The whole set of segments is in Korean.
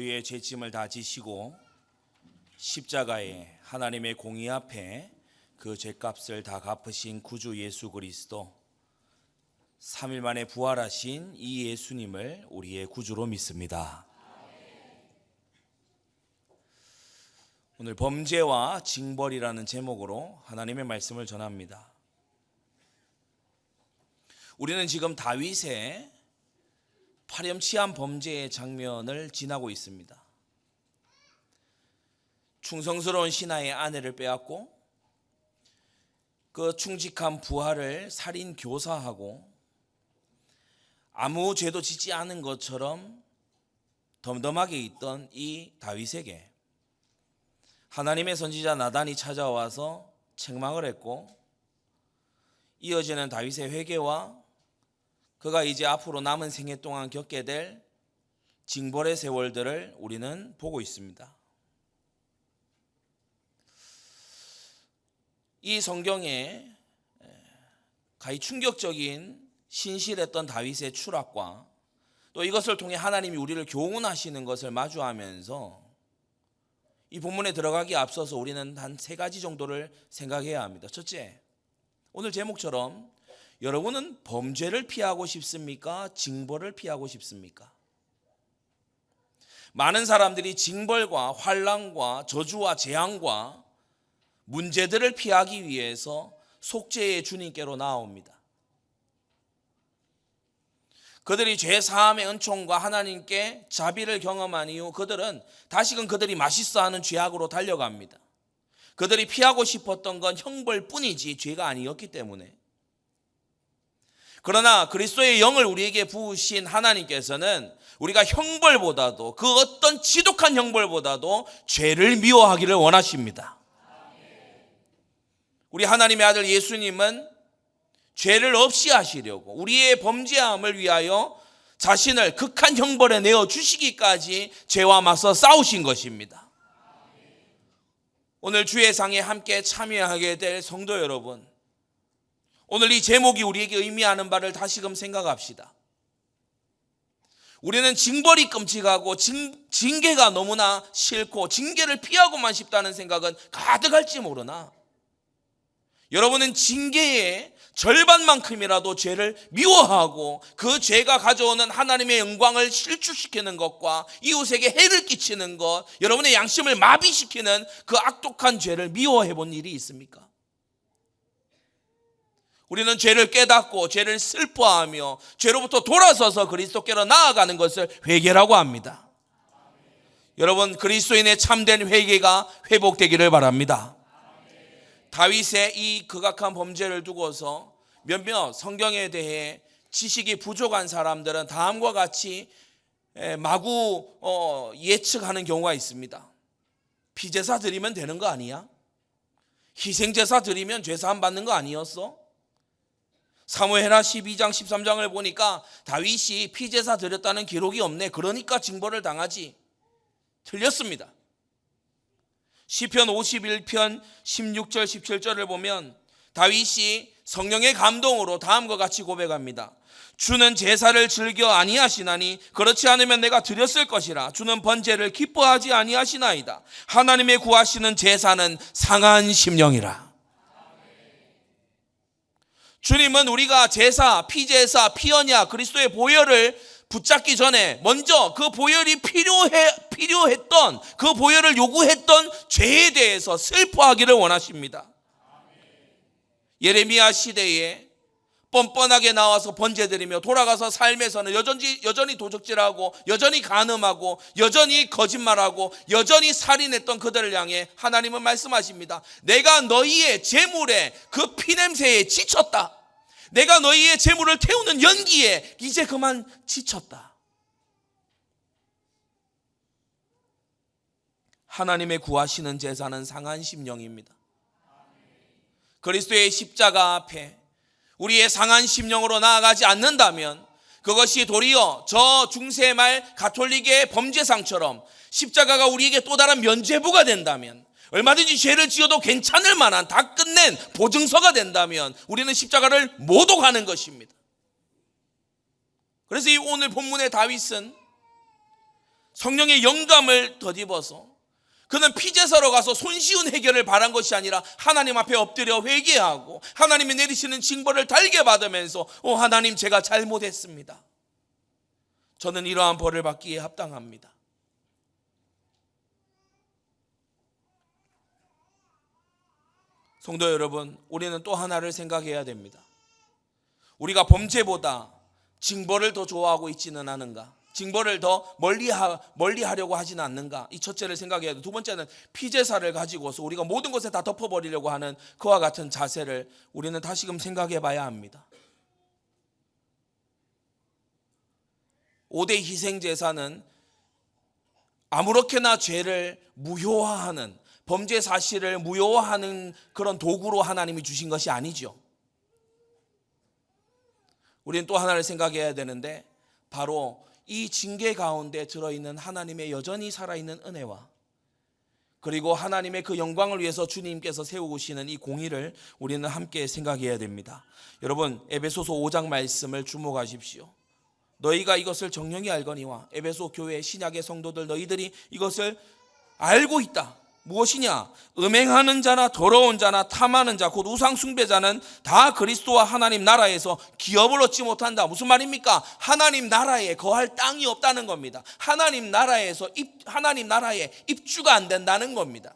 우리의 죄짐을 다 지시고 십자가에 하나님의 공의 앞에 그 죄값을 다 갚으신 구주 예수 그리스도, 3일 만에 부활하신 이 예수님을 우리의 구주로 믿습니다. 오늘 범죄와 징벌이라는 제목으로 하나님의 말씀을 전합니다. 우리는 지금 다윗의 파렴치한 범죄의 장면을 지나고 있습니다. 충성스러운 신하의 아내를 빼앗고 그 충직한 부하를 살인 교사하고 아무 죄도 짓지 않은 것처럼 덤덤하게 있던 이 다윗에게 하나님의 선지자 나단이 찾아와서 책망을 했고, 이어지는 다윗의 회개와 그가 이제 앞으로 남은 생애 동안 겪게 될 징벌의 세월들을 우리는 보고 있습니다. 이 성경에 가히 충격적인 신실했던 다윗의 추락과 또 이것을 통해 하나님이 우리를 교훈하시는 것을 마주하면서 이 본문에 들어가기 앞서서 우리는 한 3가지 정도를 생각해야 합니다. 첫째, 오늘 제목처럼 여러분은 범죄를 피하고 싶습니까? 징벌을 피하고 싶습니까? 많은 사람들이 징벌과 환난과 저주와 재앙과 문제들을 피하기 위해서 속죄의 주님께로 나아옵니다. 그들이 죄 사함의 은총과 하나님께 자비를 경험한 이후 그들은 다시금 그들이 맛있어하는 죄악으로 달려갑니다. 그들이 피하고 싶었던 건 형벌뿐이지 죄가 아니었기 때문에. 그러나 그리스도의 영을 우리에게 부으신 하나님께서는 우리가 형벌보다도, 그 어떤 지독한 형벌보다도 죄를 미워하기를 원하십니다. 우리 하나님의 아들 예수님은 죄를 없이 하시려고 우리의 범죄함을 위하여 자신을 극한 형벌에 내어주시기까지 죄와 맞서 싸우신 것입니다. 오늘 주의 상에 함께 참여하게 될 성도 여러분, 오늘 이 제목이 우리에게 의미하는 바를 다시금 생각합시다. 우리는 징벌이 끔찍하고 징계가 너무나 싫고 징계를 피하고만 싶다는 생각은 가득할지 모르나, 여러분은 징계의 절반만큼이라도 죄를 미워하고 그 죄가 가져오는 하나님의 영광을 실추시키는 것과 이웃에게 해를 끼치는 것, 여러분의 양심을 마비시키는 그 악독한 죄를 미워해 본 일이 있습니까? 우리는 죄를 깨닫고 죄를 슬퍼하며 죄로부터 돌아서서 그리스도께로 나아가는 것을 회개라고 합니다. 여러분, 그리스도인의 참된 회개가 회복되기를 바랍니다. 다윗의 이 극악한 범죄를 두고서 몇몇 성경에 대해 지식이 부족한 사람들은 다음과 같이 마구 예측하는 경우가 있습니다. 피제사 드리면 되는 거 아니야? 희생제사 드리면 죄사함 받는 거 아니었어? 사무엘하 12장 13장을 보니까 다윗이 피제사 드렸다는 기록이 없네. 그러니까 징벌을 당하지. 틀렸습니다. 시편 51편 16절 17절을 보면 다윗이 성령의 감동으로 다음과 같이 고백합니다. 주는 제사를 즐겨 아니하시나니 그렇지 않으면 내가 드렸을 것이라. 주는 번제를 기뻐하지 아니하시나이다. 하나님의 구하시는 제사는 상한 심령이라. 주님은 우리가 제사, 피제사, 피언약, 그리스도의 보혈을 붙잡기 전에 먼저 그 보혈이 필요했던, 그 보혈을 요구했던 죄에 대해서 슬퍼하기를 원하십니다. 예레미야 시대에 뻔뻔하게 나와서 번제드리며 돌아가서 삶에서는 여전히 도적질하고 여전히 간음하고 여전히 거짓말하고 여전히 살인했던 그들을 향해 하나님은 말씀하십니다. 내가 너희의 재물에 그 피냄새에 지쳤다. 내가 너희의 재물을 태우는 연기에 이제 그만 지쳤다. 하나님의 구하시는 제사는 상한 심령입니다. 그리스도의 십자가 앞에 우리의 상한 심령으로 나아가지 않는다면 그것이 도리어 저 중세말 가톨릭의 범죄상처럼 십자가가 우리에게 또 다른 면죄부가 된다면, 얼마든지 죄를 지어도 괜찮을 만한 다 끝낸 보증서가 된다면 우리는 십자가를 못 오가는 것입니다. 그래서 이 오늘 본문의 다윗은 성령의 영감을 덧입어서 그는 피제사로 가서 손쉬운 해결을 바란 것이 아니라 하나님 앞에 엎드려 회개하고 하나님이 내리시는 징벌을 달게 받으면서 하나님, 제가 잘못했습니다. 저는 이러한 벌을 받기에 합당합니다. 성도 여러분, 우리는 또 하나를 생각해야 됩니다. 우리가 범죄보다 징벌을 더 좋아하고 있지는 않은가? 징벌을 더 멀리하려고 하지는 않는가? 이 첫째를 생각해야 돼. 두 번째는 피제사를 가지고서 우리가 모든 것에 다 덮어버리려고 하는 그와 같은 자세를 우리는 다시금 생각해 봐야 합니다. 5대 희생제사는 아무렇게나 죄를 무효화하는, 범죄 사실을 무효화하는 그런 도구로 하나님이 주신 것이 아니죠. 우리는 또 하나를 생각해야 되는데, 바로 이 징계 가운데 들어있는 하나님의 여전히 살아있는 은혜와, 그리고 하나님의 그 영광을 위해서 주님께서 세우시는 이 공의를 우리는 함께 생각해야 됩니다. 여러분, 에베소서 5장 말씀을 주목하십시오. 너희가 이것을 정령히 알거니와, 에베소 교회 신약의 성도들, 너희들이 이것을 알고 있다. 무엇이냐? 음행하는 자나 더러운 자나 탐하는 자, 곧 우상 숭배자는 다 그리스도와 하나님 나라에서 기업을 얻지 못한다. 무슨 말입니까? 하나님 나라에 거할 땅이 없다는 겁니다. 하나님 나라에 입주가 안 된다는 겁니다.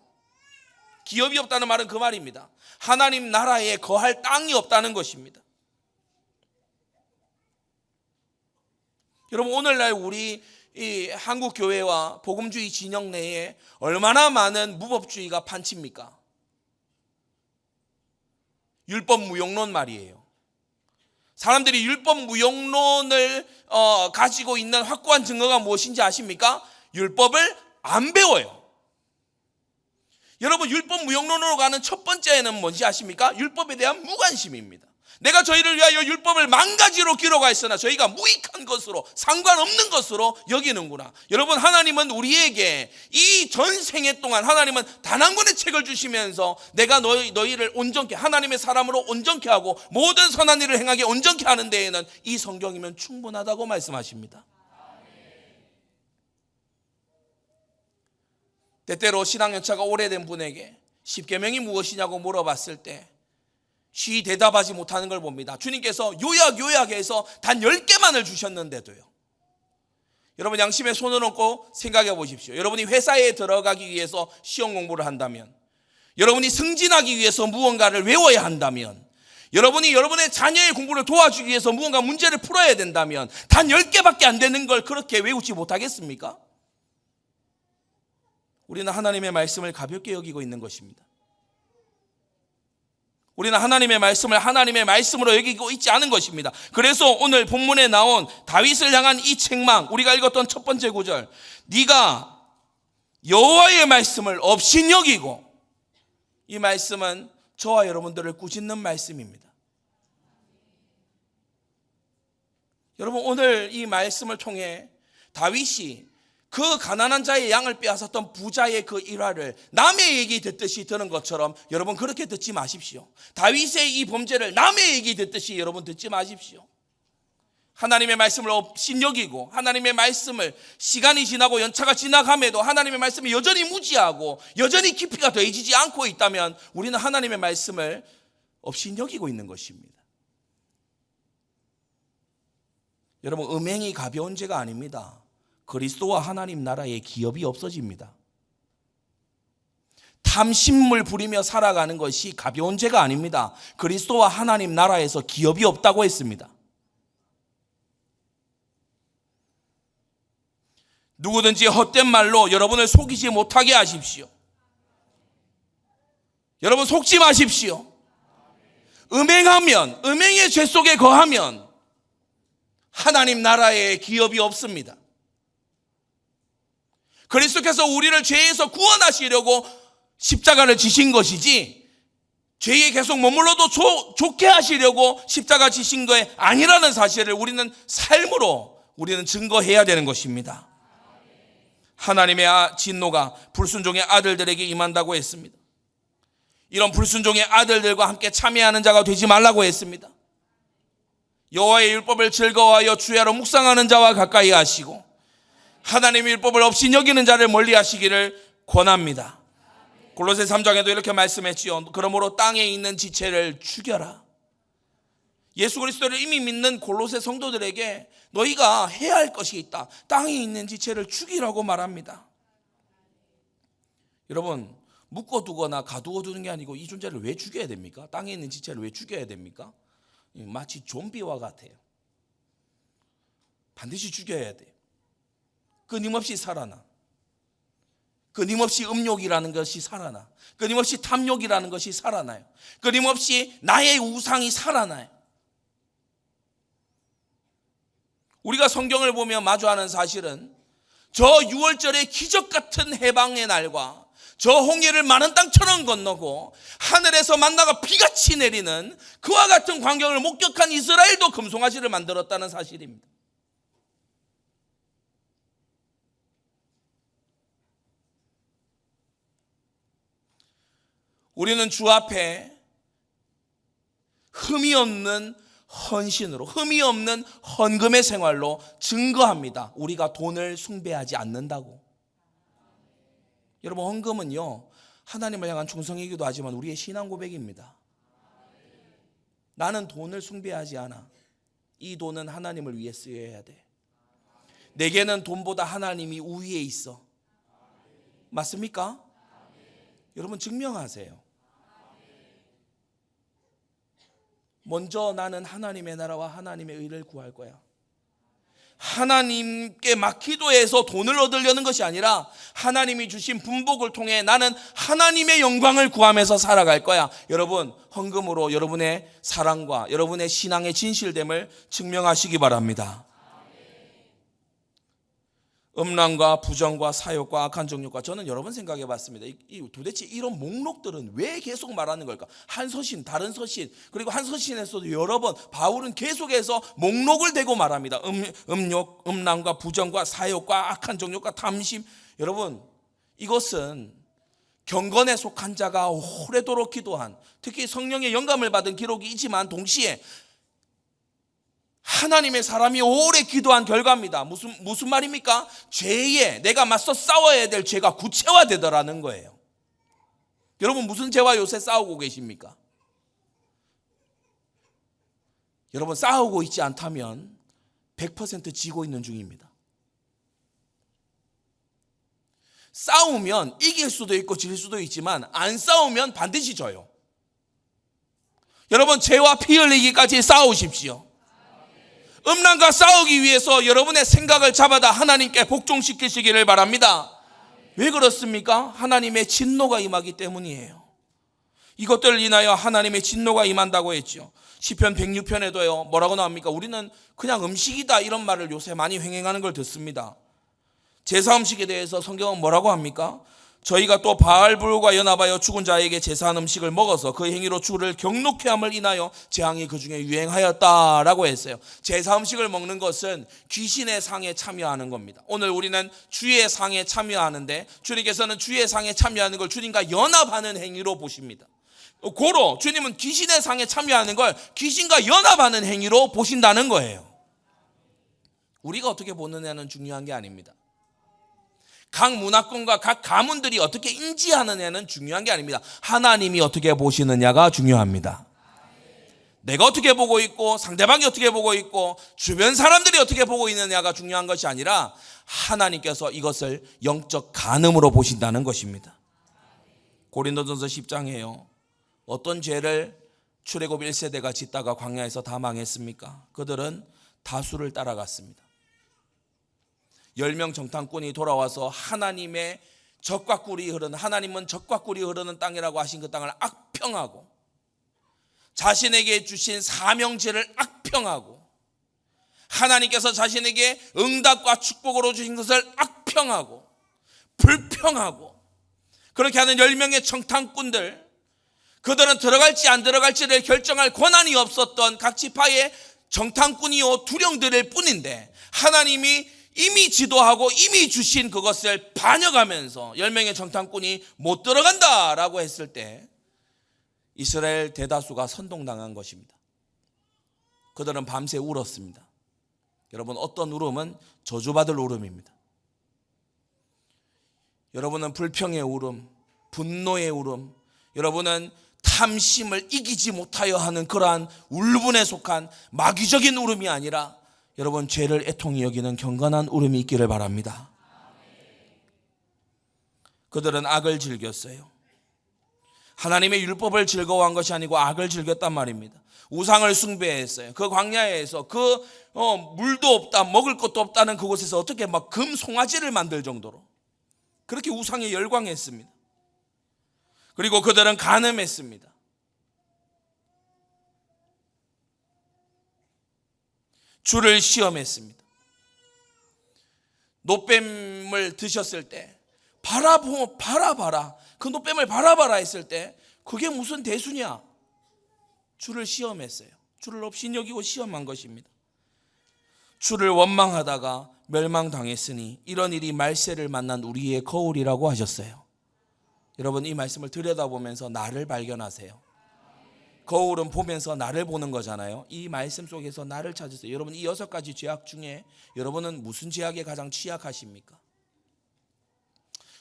기업이 없다는 말은 그 말입니다. 하나님 나라에 거할 땅이 없다는 것입니다. 여러분, 오늘날 우리 이 한국 교회와 복음주의 진영 내에 얼마나 많은 무법주의가 판칩니까? 율법 무용론 말이에요. 사람들이 율법 무용론을 가지고 있는 확고한 증거가 무엇인지 아십니까? 율법을 안 배워요. 여러분, 율법 무용론으로 가는 첫 번째는 뭔지 아십니까? 율법에 대한 무관심입니다. 내가 저희를 위하여 율법을 만가지로 기록하였으나 저희가 무익한 것으로, 상관없는 것으로 여기는구나. 여러분, 하나님은 우리에게 이 전생애 동안 하나님은 단 한 권의 책을 주시면서 내가 너희를 온전케, 하나님의 사람으로 온전케 하고 모든 선한 일을 행하게 온전케 하는 데에는 이 성경이면 충분하다고 말씀하십니다. 때때로 신앙연차가 오래된 분에게 십계명이 무엇이냐고 물어봤을 때 쉬 대답하지 못하는 걸 봅니다. 주님께서 요약해서 단 10개만을 주셨는데도요. 여러분, 양심에 손을 얹고 생각해 보십시오. 여러분이 회사에 들어가기 위해서 시험 공부를 한다면, 여러분이 승진하기 위해서 무언가를 외워야 한다면, 여러분이 여러분의 자녀의 공부를 도와주기 위해서 무언가 문제를 풀어야 된다면 단 10개밖에 안 되는 걸 그렇게 외우지 못하겠습니까? 우리는 하나님의 말씀을 가볍게 여기고 있는 것입니다. 우리는 하나님의 말씀을 하나님의 말씀으로 여기고 있지 않은 것입니다. 그래서 오늘 본문에 나온 다윗을 향한 이 책망, 우리가 읽었던 첫 번째 구절, 네가 여호와의 말씀을 업신여기고, 이 말씀은 저와 여러분들을 꾸짖는 말씀입니다. 여러분, 오늘 이 말씀을 통해 다윗이 그 가난한 자의 양을 빼앗았던 부자의 그 일화를 남의 얘기 듣듯이 들은 것처럼 여러분 그렇게 듣지 마십시오. 다윗의 이 범죄를 남의 얘기 듣듯이 여러분 듣지 마십시오. 하나님의 말씀을 업신여기고, 하나님의 말씀을 시간이 지나고 연차가 지나감에도 하나님의 말씀이 여전히 무지하고 여전히 깊이가 더해지지 않고 있다면 우리는 하나님의 말씀을 업신여기고 있는 것입니다. 여러분, 음행이 가벼운 죄가 아닙니다. 그리스도와 하나님 나라의 기업이 없어집니다. 탐심을 부리며 살아가는 것이 가벼운 죄가 아닙니다. 그리스도와 하나님 나라에서 기업이 없다고 했습니다. 누구든지 헛된 말로 여러분을 속이지 못하게 하십시오. 여러분, 속지 마십시오. 음행하면, 음행의 죄 속에 거하면 하나님 나라에 기업이 없습니다. 그리스도께서 우리를 죄에서 구원하시려고 십자가를 지신 것이지, 죄에 계속 머물러도 좋게 하시려고 십자가 지신 게 아니라는 사실을 우리는 삶으로 우리는 증거해야 되는 것입니다. 하나님의 진노가 불순종의 아들들에게 임한다고 했습니다. 이런 불순종의 아들들과 함께 참여하는 자가 되지 말라고 했습니다. 여호와의 율법을 즐거워하여 주야로 묵상하는 자와 가까이 하시고 하나님의 율법을 없이 여기는 자를 멀리하시기를 권합니다. 골로새 3장에도 이렇게 말씀했지요. 그러므로 땅에 있는 지체를 죽여라. 예수 그리스도를 이미 믿는 골로새 성도들에게 너희가 해야 할 것이 있다. 땅에 있는 지체를 죽이라고 말합니다. 여러분, 묶어두거나 가두어두는 게 아니고 이 존재를 왜 죽여야 됩니까? 땅에 있는 지체를 왜 죽여야 됩니까? 마치 좀비와 같아요. 반드시 죽여야 돼요. 끊임없이 살아나. 끊임없이 음욕이라는 것이 살아나. 끊임없이 탐욕이라는 것이 살아나요. 끊임없이 나의 우상이 살아나요. 우리가 성경을 보며 마주하는 사실은 저 6월절의 기적 같은 해방의 날과 저 홍해를 마른 땅처럼 건너고 하늘에서 만나가 비같이 내리는 그와 같은 광경을 목격한 이스라엘도 금송아지를 만들었다는 사실입니다. 우리는 주 앞에 흠이 없는 헌신으로, 흠이 없는 헌금의 생활로 증거합니다. 우리가 돈을 숭배하지 않는다고. 여러분, 헌금은요, 하나님을 향한 충성이기도 하지만 우리의 신앙 고백입니다. 나는 돈을 숭배하지 않아. 이 돈은 하나님을 위해 쓰여야 돼. 내게는 돈보다 하나님이 우위에 있어. 맞습니까? 여러분, 증명하세요. 먼저 나는 하나님의 나라와 하나님의 의를 구할 거야. 하나님께 막 기도해서 돈을 얻으려는 것이 아니라 하나님이 주신 분복을 통해 나는 하나님의 영광을 구하면서 살아갈 거야. 여러분, 헌금으로 여러분의 사랑과 여러분의 신앙의 진실됨을 증명하시기 바랍니다. 음란과 부정과 사욕과 악한 정욕과, 저는 여러 번 생각해 봤습니다. 도대체 이런 목록들은 왜 계속 말하는 걸까? 한 서신, 다른 서신, 그리고 한 서신에서도 여러 번 바울은 계속해서 목록을 대고 말합니다. 음욕, 음란과 부정과 사욕과 악한 정욕과 탐심. 여러분, 이것은 경건에 속한 자가 오래도록 기도한, 특히 성령의 영감을 받은 기록이지만 동시에 하나님의 사람이 오래 기도한 결과입니다. 무슨 말입니까? 죄에 내가 맞서 싸워야 될 죄가 구체화되더라는 거예요. 여러분, 무슨 죄와 요새 싸우고 계십니까? 여러분, 싸우고 있지 않다면 100% 지고 있는 중입니다. 싸우면 이길 수도 있고 질 수도 있지만 안 싸우면 반드시 져요. 여러분, 죄와 피 흘리기까지 싸우십시오. 음란과 싸우기 위해서 여러분의 생각을 잡아다 하나님께 복종시키시기를 바랍니다. 왜 그렇습니까? 하나님의 진노가 임하기 때문이에요. 이것들을 인하여 하나님의 진노가 임한다고 했죠. 시편 106편에도요 뭐라고 나옵니까? 우리는 그냥 음식이다 이런 말을 요새 많이 횡행하는 걸 듣습니다. 제사 음식에 대해서 성경은 뭐라고 합니까? 저희가 또 바알불과 연합하여 죽은 자에게 제사한 음식을 먹어서 그 행위로 주를 경록케 함을 인하여 재앙이 그 중에 유행하였다라고 했어요. 제사 음식을 먹는 것은 귀신의 상에 참여하는 겁니다. 오늘 우리는 주의 상에 참여하는데 주님께서는 주의 상에 참여하는 걸 주님과 연합하는 행위로 보십니다. 고로 주님은 귀신의 상에 참여하는 걸 귀신과 연합하는 행위로 보신다는 거예요. 우리가 어떻게 보느냐는 중요한 게 아닙니다. 각 문화권과 각 가문들이 어떻게 인지하느냐는 중요한 게 아닙니다. 하나님이 어떻게 보시느냐가 중요합니다. 내가 어떻게 보고 있고 상대방이 어떻게 보고 있고 주변 사람들이 어떻게 보고 있느냐가 중요한 것이 아니라 하나님께서 이것을 영적 간음으로 보신다는 것입니다. 고린도전서 10장에요. 어떤 죄를 출애굽 1세대가 짓다가 광야에서 다 망했습니까? 그들은 다수를 따라갔습니다. 10명 정탐꾼이 돌아와서 하나님의 젖과 꿀이 흐르는, 하나님은 젖과 꿀이 흐르는 땅이라고 하신 그 땅을 악평하고 자신에게 주신 사명제를 악평하고 하나님께서 자신에게 응답과 축복으로 주신 것을 악평하고 불평하고 그렇게 하는 10명의 정탐꾼들, 그들은 들어갈지 안 들어갈지를 결정할 권한이 없었던 각 지파의 정탐꾼이요 두령들일 뿐인데 하나님이 이미 지도하고 이미 주신 그것을 반역하면서 10명의 정탐꾼이 못 들어간다라고 했을 때 이스라엘 대다수가 선동당한 것입니다. 그들은 밤새 울었습니다. 여러분, 어떤 울음은 저주받을 울음입니다. 여러분은 불평의 울음, 분노의 울음, 여러분은 탐심을 이기지 못하여 하는 그러한 울분에 속한 마귀적인 울음이 아니라 여러분 죄를 애통히 여기는 경건한 울음이 있기를 바랍니다. 그들은 악을 즐겼어요. 하나님의 율법을 즐거워한 것이 아니고 악을 즐겼단 말입니다. 우상을 숭배했어요. 그 광야에서 물도 없다, 먹을 것도 없다는 그곳에서 어떻게 막 금 송아지를 만들 정도로 그렇게 우상에 열광했습니다. 그리고 그들은 간음했습니다. 주를 시험했습니다. 노뱀을 드셨을 때 바라봐라. 그 노뱀을 바라봐라 했을 때 그게 무슨 대수냐? 주를 시험했어요. 주를 업신여기고 시험한 것입니다. 주를 원망하다가 멸망당했으니 이런 일이 말세를 만난 우리의 거울이라고 하셨어요. 여러분 이 말씀을 들여다보면서 나를 발견하세요. 거울은 보면서 나를 보는 거잖아요. 이 말씀 속에서 나를 찾으세요. 여러분 이 6가지 죄악 중에 여러분은 무슨 죄악에 가장 취약하십니까?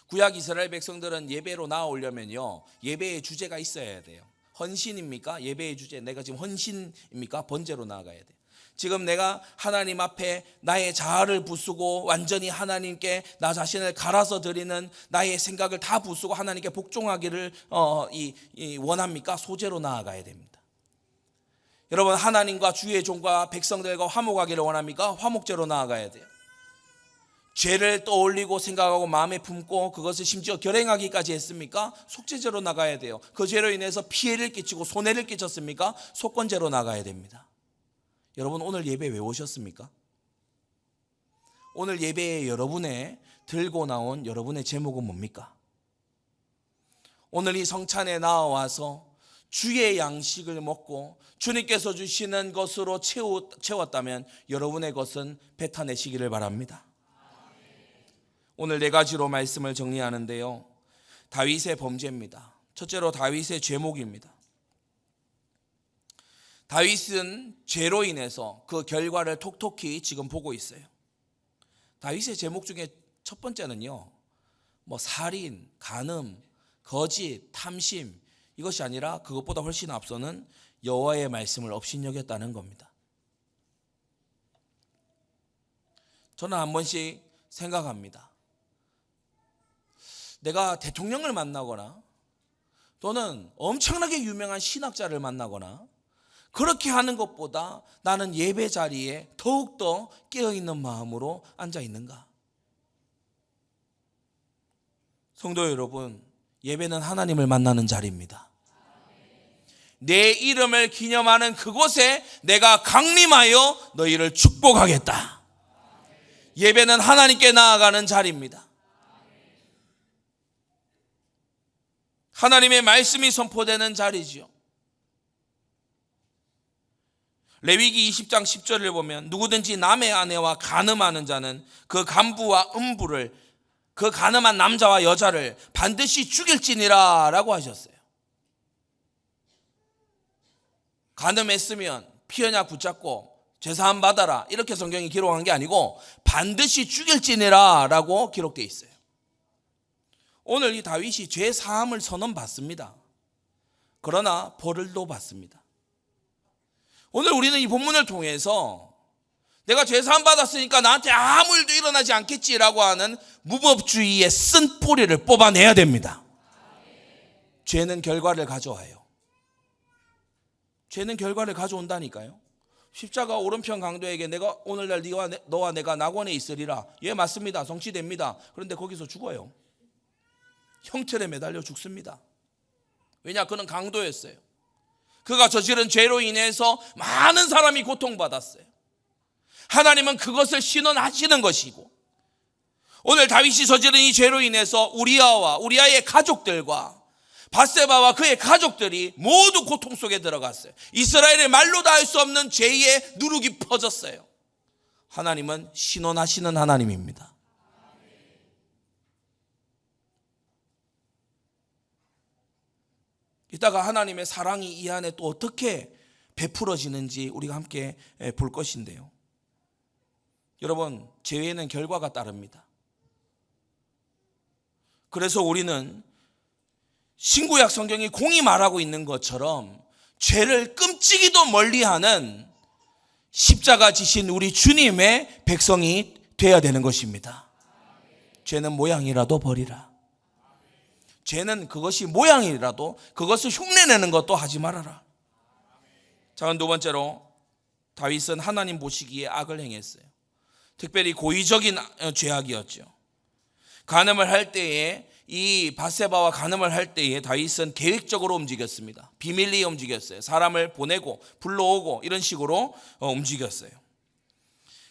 구약 이스라엘 백성들은 예배로 나아오려면요, 예배의 주제가 있어야 돼요. 헌신입니까? 예배의 주제. 내가 지금 헌신입니까? 번제로 나아가야 돼요. 지금 내가 하나님 앞에 나의 자아를 부수고 완전히 하나님께 나 자신을 갈아서 드리는 나의 생각을 다 부수고 하나님께 복종하기를 원합니까? 소제로 나아가야 됩니다. 여러분 하나님과 주의 종과 백성들과 화목하기를 원합니까? 화목제로 나아가야 돼요. 죄를 떠올리고 생각하고 마음에 품고 그것을 심지어 결행하기까지 했습니까? 속죄제로 나가야 돼요. 그 죄로 인해서 피해를 끼치고 손해를 끼쳤습니까? 속건제로 나가야 됩니다. 여러분 오늘 예배 왜 오셨습니까? 오늘 예배에 여러분의 들고 나온 여러분의 제목은 뭡니까? 오늘 이 성찬에 나와서 주의 양식을 먹고 주님께서 주시는 것으로 채웠다면 여러분의 것은 뱉어내시기를 바랍니다. 오늘 4가지로 말씀을 정리하는데요, 다윗의 범죄입니다. 첫째로 다윗의 죄목입니다. 다윗은 죄로 인해서 그 결과를 톡톡히 지금 보고 있어요. 다윗의 제목 중에 첫 번째는요, 살인, 간음, 거짓, 탐심, 이것이 아니라 그것보다 훨씬 앞서는 여호와의 말씀을 업신여겼다는 겁니다. 저는 한 번씩 생각합니다. 내가 대통령을 만나거나 또는 엄청나게 유명한 신학자를 만나거나 그렇게 하는 것보다 나는 예배 자리에 더욱더 깨어있는 마음으로 앉아 있는가? 성도 여러분, 예배는 하나님을 만나는 자리입니다. 내 이름을 기념하는 그곳에 내가 강림하여 너희를 축복하겠다. 예배는 하나님께 나아가는 자리입니다. 하나님의 말씀이 선포되는 자리지요. 레위기 20장 10절을 보면 누구든지 남의 아내와 간음하는 자는 그 간부와 음부를, 그 간음한 남자와 여자를 반드시 죽일지니라 라고 하셨어요. 간음했으면 피언약 붙잡고 죄사함 받아라 이렇게 성경이 기록한 게 아니고 반드시 죽일지니라 라고 기록되어 있어요. 오늘 이 다윗이 죄 사함을 선언받습니다. 그러나 벌을도 받습니다. 오늘 우리는 이 본문을 통해서 내가 죄 사함 받았으니까 나한테 아무 일도 일어나지 않겠지라고 하는 무법주의의 쓴 뿌리를 뽑아내야 됩니다. 죄는 결과를 가져와요. 죄는 결과를 가져온다니까요. 십자가 오른편 강도에게 내가 오늘날 너와 내가 낙원에 있으리라. 예, 맞습니다. 성취됩니다. 그런데 거기서 죽어요. 형틀에 매달려 죽습니다. 왜냐? 그는 강도였어요. 그가 저지른 죄로 인해서 많은 사람이 고통받았어요. 하나님은 그것을 신원하시는 것이고, 오늘 다윗이 저지른 이 죄로 인해서 우리아와 우리아의 가족들과 밧세바와 그의 가족들이 모두 고통 속에 들어갔어요. 이스라엘의 말로 다 할 수 없는 죄의 누룩이 퍼졌어요. 하나님은 신원하시는 하나님입니다. 이따가 하나님의 사랑이 이 안에 또 어떻게 베풀어지는지 우리가 함께 볼 것인데요. 여러분, 죄에는 결과가 따릅니다. 그래서 우리는 신구약 성경이 공히 말하고 있는 것처럼 죄를 끔찍이도 멀리하는 십자가 지신 우리 주님의 백성이 되어야 되는 것입니다. 죄는 모양이라도 버리라. 죄는 그것이 모양이라도 그것을 흉내내는 것도 하지 말아라. 자, 두 번째로 다윗은 하나님 보시기에 악을 행했어요. 특별히 고의적인 죄악이었죠. 간음을 할 때에 이 밧세바와 간음을 할 때에 다윗은 계획적으로 움직였습니다. 비밀리에 움직였어요. 사람을 보내고 불러오고 이런 식으로 움직였어요.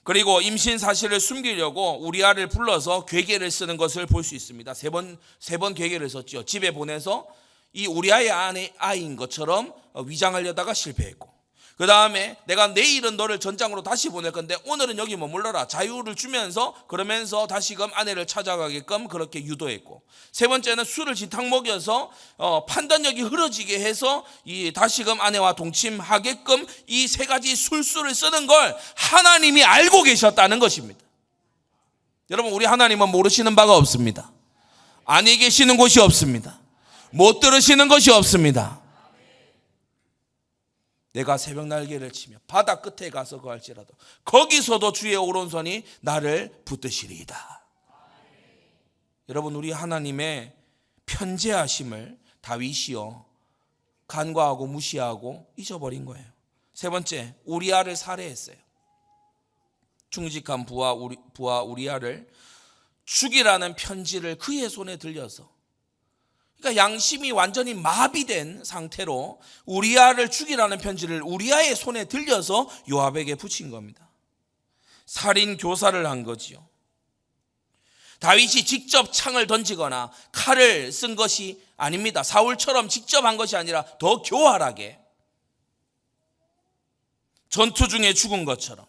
그리고 임신 사실을 숨기려고 우리아를 불러서 괴계를 쓰는 것을 볼 수 있습니다. 세 번 괴계를 썼죠. 집에 보내서 이 우리아의 아이인 것처럼 위장하려다가 실패했고, 그 다음에 내가 내일은 너를 전장으로 다시 보낼 건데 오늘은 여기 머물러라, 자유를 주면서 그러면서 다시금 아내를 찾아가게끔 그렇게 유도했고, 세 번째는 술을 진탕 먹여서 판단력이 흐려지게 해서 이 다시금 아내와 동침하게끔 이 세 가지 술수를 쓰는 걸 하나님이 알고 계셨다는 것입니다. 여러분, 우리 하나님은 모르시는 바가 없습니다. 아니 계시는 곳이 없습니다. 못 들으시는 것이 없습니다. 내가 새벽 날개를 치며 바다 끝에 가서 거할지라도 거기서도 주의 오른손이 나를 붙드시리이다. 여러분, 우리 하나님의 편재하심을 다윗이요 간과하고 무시하고 잊어버린 거예요. 세 번째, 우리아를 살해했어요. 충직한 부하 우리아를 죽이라는 편지를 그의 손에 들려서, 그러니까 양심이 완전히 마비된 상태로 우리아를 죽이라는 편지를 우리아의 손에 들려서 요압에게 붙인 겁니다. 살인 교사를 한 거지요. 다윗이 직접 창을 던지거나 칼을 쓴 것이 아닙니다. 사울처럼 직접 한 것이 아니라 더 교활하게 전투 중에 죽은 것처럼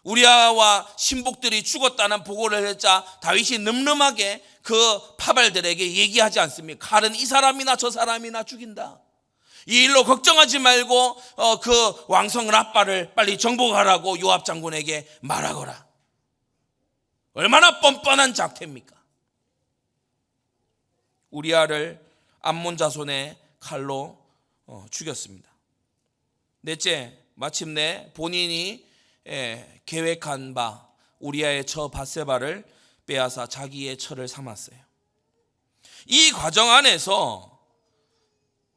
우리아와 신복들이 죽었다는 보고를 했자 다윗이 늠름하게 그 파발들에게 얘기하지 않습니까? 칼은 이 사람이나 저 사람이나 죽인다. 이 일로 걱정하지 말고 그 왕성 라빠를 빨리 정복하라고 요압 장군에게 말하거라. 얼마나 뻔뻔한 작태입니까? 우리아를 암몬 자손의 칼로 죽였습니다. 넷째, 마침내 본인이 계획한 바 우리아의 처 밧세바를 빼앗아 자기의 처를 삼았어요. 이 과정 안에서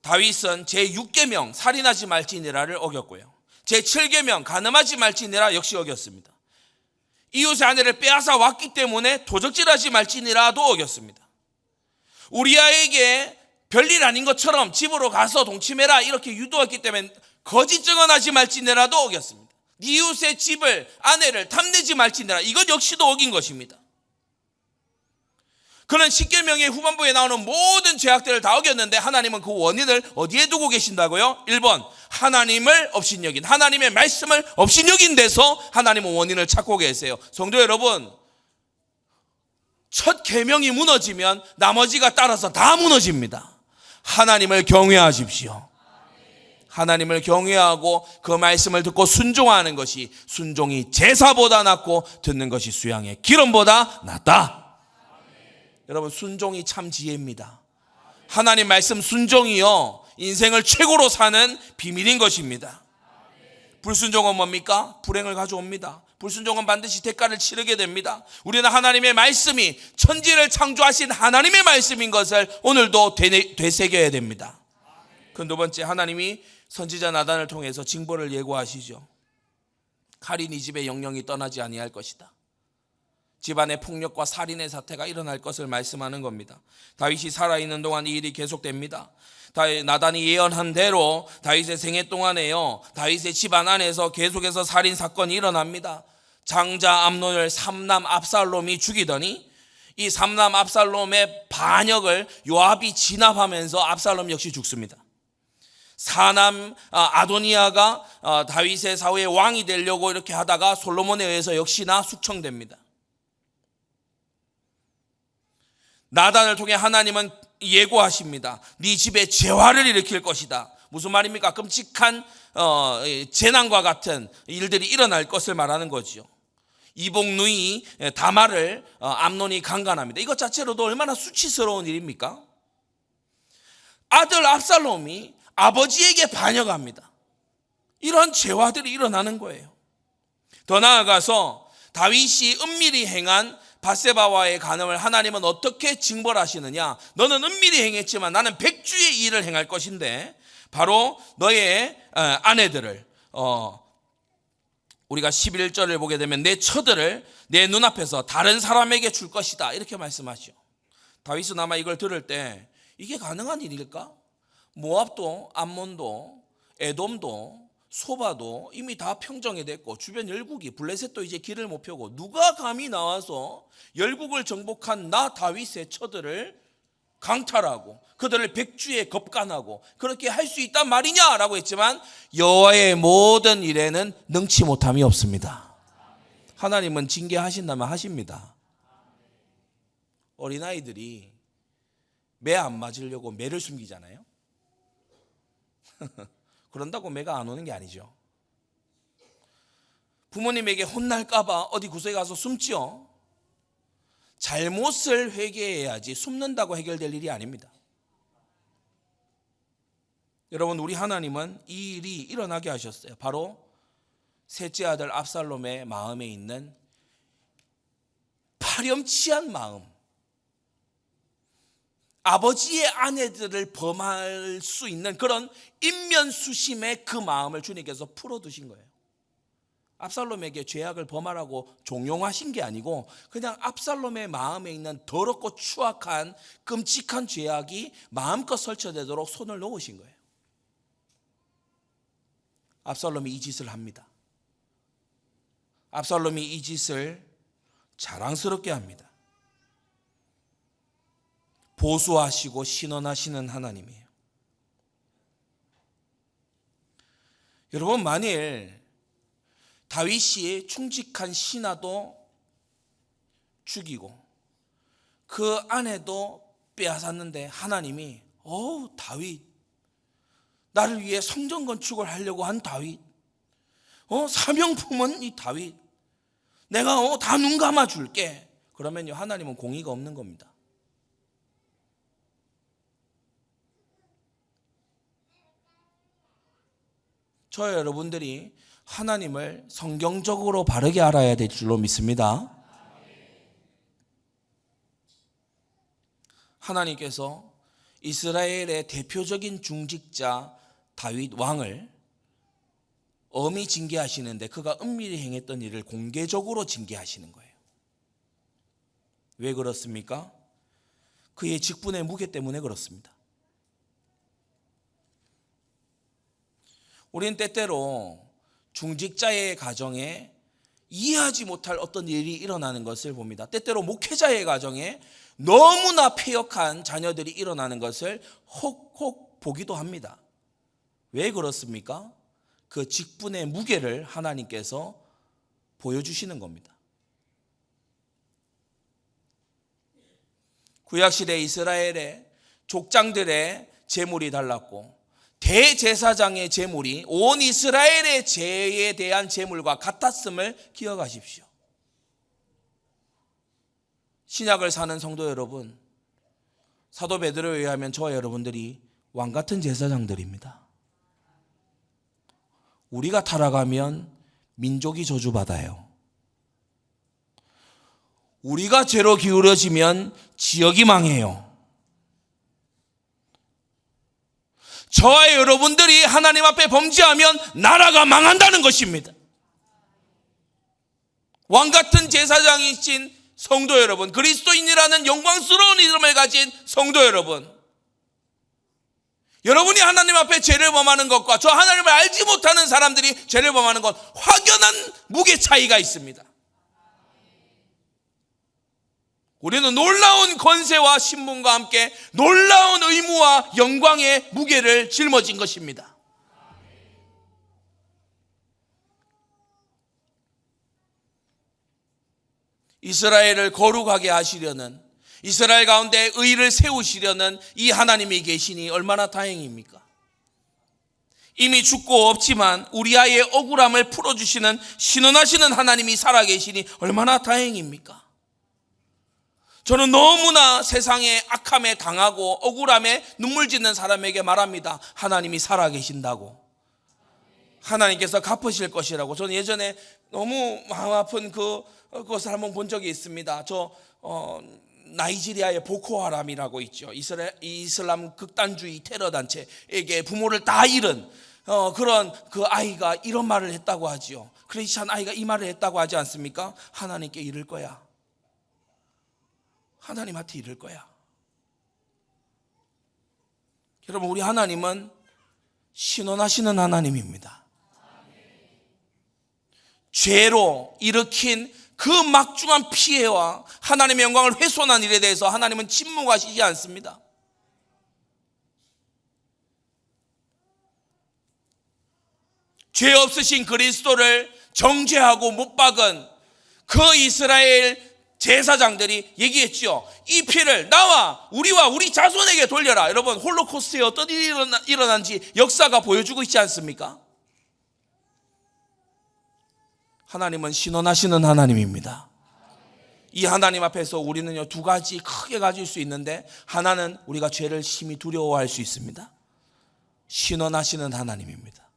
다윗은 제6계명 살인하지 말지니라를 어겼고요, 제7계명 간음하지 말지니라 역시 어겼습니다. 이웃의 아내를 빼앗아 왔기 때문에 도적질하지 말지니라도 어겼습니다. 우리아에게 별일 아닌 것처럼 집으로 가서 동침해라 이렇게 유도했기 때문에 거짓 증언하지 말지니라도 어겼습니다. 이웃의 집을, 아내를 탐내지 말지니라, 이것 역시도 어긴 것입니다. 그는 십계명의 후반부에 나오는 모든 죄악들을 다 어겼는데 하나님은 그 원인을 어디에 두고 계신다고요? 1번, 하나님을 업신여긴, 하나님의 말씀을 업신여긴 데서 하나님은 원인을 찾고 계세요. 성도 여러분, 첫 계명이 무너지면 나머지가 따라서 다 무너집니다. 하나님을 경외하십시오. 하나님을 경외하고 그 말씀을 듣고 순종하는 것이, 순종이 제사보다 낫고 듣는 것이 수양의 기름보다 낫다. 여러분, 순종이 참 지혜입니다. 하나님 말씀 순종이요 인생을 최고로 사는 비밀인 것입니다. 불순종은 뭡니까? 불행을 가져옵니다. 불순종은 반드시 대가를 치르게 됩니다. 우리는 하나님의 말씀이 천지를 창조하신 하나님의 말씀인 것을 오늘도 되새겨야 됩니다. 그 두 번째, 하나님이 선지자 나단을 통해서 징벌을 예고하시죠. 칼이 네 집에 영영이 떠나지 아니할 것이다. 집안의 폭력과 살인의 사태가 일어날 것을 말씀하는 겁니다. 다윗이 살아있는 동안 이 일이 계속됩니다. 나단이 예언한 대로 다윗의 생애 동안에요, 다윗의 집안 안에서 계속해서 살인 사건이 일어납니다. 장자 암논을 삼남 압살롬이 죽이더니 이 삼남 압살롬의 반역을 요압이 진압하면서 압살롬 역시 죽습니다. 사남 아도니아가 다윗의 사후에 왕이 되려고 이렇게 하다가 솔로몬에 의해서 역시나 숙청됩니다. 나단을 통해 하나님은 예고하십니다. 네 집에 재화를 일으킬 것이다. 무슨 말입니까? 끔찍한 재난과 같은 일들이 일어날 것을 말하는 거죠. 이복 누이 다말을 암논이 강간합니다. 이것 자체로도 얼마나 수치스러운 일입니까? 아들 압살롬이 아버지에게 반역합니다. 이런 재화들이 일어나는 거예요. 더 나아가서 다윗이 은밀히 행한 밧세바와의 간음을 하나님은 어떻게 징벌하시느냐? 너는 은밀히 행했지만 나는 백주의 일을 행할 것인데 바로 너의 아내들을 우리가 11절을 보게 되면 내 처들을 내 눈앞에서 다른 사람에게 줄 것이다 이렇게 말씀하죠. 다윗은 아마 이걸 들을 때 이게 가능한 일일까? 모압도 암몬도 에돔도 소바도 이미 다 평정이 됐고 주변 열국이 블레셋도 이제 길을 못 펴고 누가 감히 나와서 열국을 정복한 나 다윗의 처들을 강탈하고 그들을 백주에 겁간하고 그렇게 할 수 있단 말이냐라고 했지만 여호와의 모든 일에는 능치 못함이 없습니다. 하나님은 징계하신다면 하십니다. 어린아이들이 매 안 맞으려고 매를 숨기잖아요. 그런다고 매가 안 오는 게 아니죠. 부모님에게 혼날까봐 어디 구석에 가서 숨지요. 잘못을 회개해야지 숨는다고 해결될 일이 아닙니다. 여러분, 우리 하나님은 이 일이 일어나게 하셨어요. 바로 셋째 아들 압살롬의 마음에 있는 파렴치한 마음, 아버지의 아내들을 범할 수 있는 그런 인면수심의 그 마음을 주님께서 풀어두신 거예요. 압살롬에게 죄악을 범하라고 종용하신 게 아니고 그냥 압살롬의 마음에 있는 더럽고 추악한 끔찍한 죄악이 마음껏 설쳐되도록 손을 놓으신 거예요. 압살롬이 이 짓을 합니다. 압살롬이 이 짓을 자랑스럽게 합니다. 보수하시고 신원하시는 하나님이에요. 여러분, 만일 다윗이 충직한 신하도 죽이고 그 아내도 빼앗았는데 하나님이 다윗, 나를 위해 성전 건축을 하려고 한 다윗, 사명품은 이 다윗, 내가 다 눈 감아 줄게. 그러면요, 하나님은 공의가 없는 겁니다. 저와 여러분들이 하나님을 성경적으로 바르게 알아야 될 줄로 믿습니다. 하나님께서 이스라엘의 대표적인 중직자 다윗 왕을 엄히 징계하시는데 그가 은밀히 행했던 일을 공개적으로 징계하시는 거예요. 왜 그렇습니까? 그의 직분의 무게 때문에 그렇습니다. 우리는 때때로 중직자의 가정에 이해하지 못할 어떤 일이 일어나는 것을 봅니다. 때때로 목회자의 가정에 너무나 패역한 자녀들이 일어나는 것을 혹혹 보기도 합니다. 왜 그렇습니까? 그 직분의 무게를 하나님께서 보여주시는 겁니다. 구약시대 이스라엘의 족장들의 제물이 달랐고 대제사장의 제물이 온 이스라엘의 죄에 대한 제물과 같았음을 기억하십시오. 신약을 사는 성도 여러분, 사도 베드로에 의하면 저와 여러분들이 왕같은 제사장들입니다. 우리가 타락하면 민족이 저주받아요. 우리가 죄로 기울어지면 지역이 망해요. 저와 여러분들이 하나님 앞에 범죄하면 나라가 망한다는 것입니다. 왕같은 제사장이신 성도 여러분, 그리스도인이라는 영광스러운 이름을 가진 성도 여러분, 여러분이 하나님 앞에 죄를 범하는 것과 저 하나님을 알지 못하는 사람들이 죄를 범하는 것, 확연한 무게 차이가 있습니다. 우리는 놀라운 권세와 신분과 함께 놀라운 의무와 영광의 무게를 짊어진 것입니다. 이스라엘을 거룩하게 하시려는, 이스라엘 가운데 의를 세우시려는 이 하나님이 계시니 얼마나 다행입니까? 이미 죽고 없지만 우리아의 억울함을 풀어주시는 신원하시는 하나님이 살아계시니 얼마나 다행입니까? 저는 너무나 세상의 악함에 당하고 억울함에 눈물 짓는 사람에게 말합니다. 하나님이 살아계신다고. 하나님께서 갚으실 것이라고. 저는 예전에 너무 마음 아픈 그것을 한번 본 적이 있습니다. 나이지리아의 보코하람이라고 있죠. 이슬람 극단주의 테러 단체에게 부모를 다 잃은 그런 그 아이가 이런 말을 했다고 하지요. 크리스찬 아이가 이 말을 했다고 하지 않습니까? 하나님께 이를 거야. 하나님한테 이를 거야. 여러분, 우리 하나님은 신원하시는 하나님입니다. 죄로 일으킨 그 막중한 피해와 하나님의 영광을 훼손한 일에 대해서 하나님은 침묵하시지 않습니다. 죄 없으신 그리스도를 정죄하고 못 박은 그 이스라엘 제사장들이 얘기했죠. 이 피를 나와 우리와 우리 자손에게 돌려라. 여러분, 홀로코스트에 어떤 일이 일어난지 역사가 보여주고 있지 않습니까? 하나님은 신원하시는 하나님입니다. 이 하나님 앞에서 우리는요, 두 가지 크게 가질 수 있는데, 하나는 우리가 죄를 심히 두려워할 수 있습니다. 신원하시는 하나님입니다.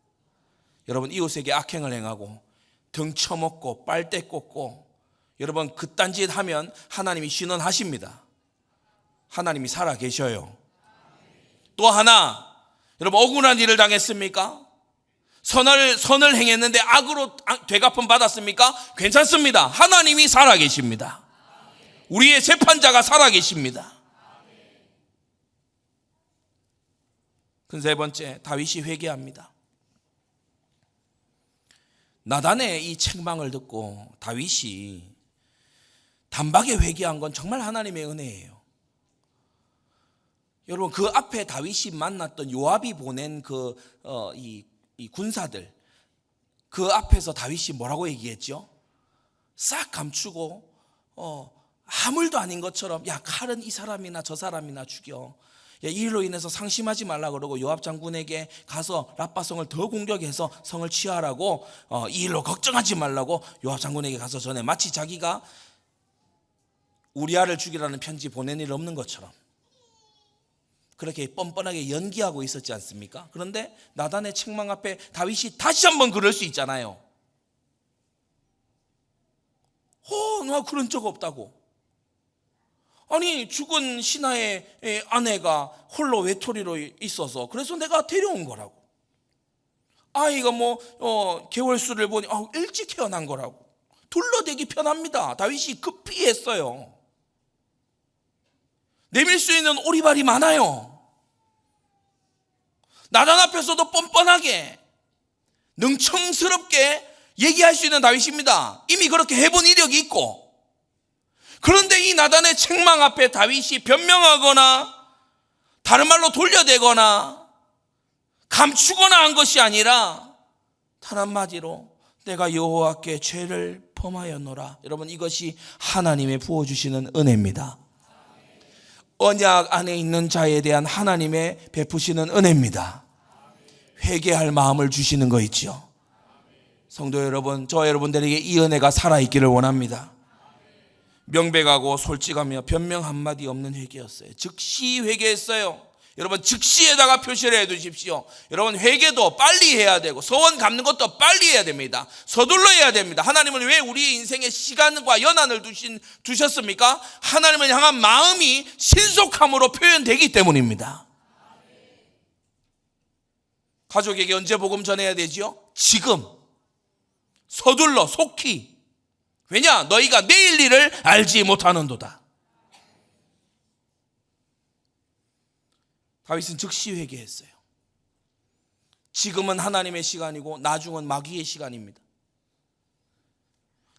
여러분, 이웃에게 악행을 행하고 등 쳐먹고 빨대 꽂고 여러분 그딴 짓 하면 하나님이 신원하십니다. 하나님이 살아계셔요. 또 하나, 여러분 억울한 일을 당했습니까? 선을 행했는데 악으로 되갚음 받았습니까? 괜찮습니다. 하나님이 살아계십니다. 우리의 재판자가 살아계십니다. 그 세 번째, 다윗이 회개합니다. 나단의 이 책망을 듣고 다윗이 단박에 회개한 건 정말 하나님의 은혜예요. 여러분, 그 앞에 다윗이 만났던 요압이 보낸 이 군사들, 그 앞에서 다윗이 뭐라고 얘기했죠? 싹 감추고 아무 일도 아닌 것처럼, 야, 칼은 이 사람이나 저 사람이나 죽여. 이 일로 인해서 상심하지 말라 그러고 요압 장군에게 가서 라빠성을 더 공격해서 성을 취하라고, 이 일로 걱정하지 말라고 요압 장군에게 가서 전에, 마치 자기가 우리아를 죽이라는 편지 보낸 일 없는 것처럼 그렇게 뻔뻔하게 연기하고 있었지 않습니까? 그런데 나단의 책망 앞에 다윗이 다시 한번 그럴 수 있잖아요. 나 그런 적 없다고. 아니, 죽은 신하의 아내가 홀로 외톨이로 있어서 그래서 내가 데려온 거라고. 아이가 개월수를 보니 일찍 태어난 거라고. 둘러대기 편합니다. 다윗이 급히 했어요. 내밀 수 있는 오리발이 많아요. 나단 앞에서도 뻔뻔하게 능청스럽게 얘기할 수 있는 다윗입니다. 이미 그렇게 해본 이력이 있고. 그런데 이 나단의 책망 앞에 다윗이 변명하거나 다른 말로 돌려대거나 감추거나 한 것이 아니라 단 한마디로 내가 여호와께 죄를 범하였노라. 여러분, 이것이 하나님의 부어주시는 은혜입니다. 언약 안에 있는 자에 대한 하나님의 베푸시는 은혜입니다. 회개할 마음을 주시는 거 있죠. 성도 여러분, 저 여러분들에게 이 은혜가 살아있기를 원합니다. 명백하고 솔직하며 변명 한마디 없는 회개였어요. 즉시 회개했어요. 여러분, 즉시에다가 표시를 해두십시오. 여러분, 회개도 빨리 해야 되고 서원 갚는 것도 빨리 해야 됩니다. 서둘러 해야 됩니다. 하나님은 왜 우리의 인생에 시간과 연한을 두셨습니까? 하나님을 향한 마음이 신속함으로 표현되기 때문입니다. 가족에게 언제 복음 전해야 되지요? 지금. 서둘러, 속히. 왜냐? 너희가 내일 일을 알지 못하는도다. 다윗은 즉시 회개했어요. 지금은 하나님의 시간이고 나중은 마귀의 시간입니다.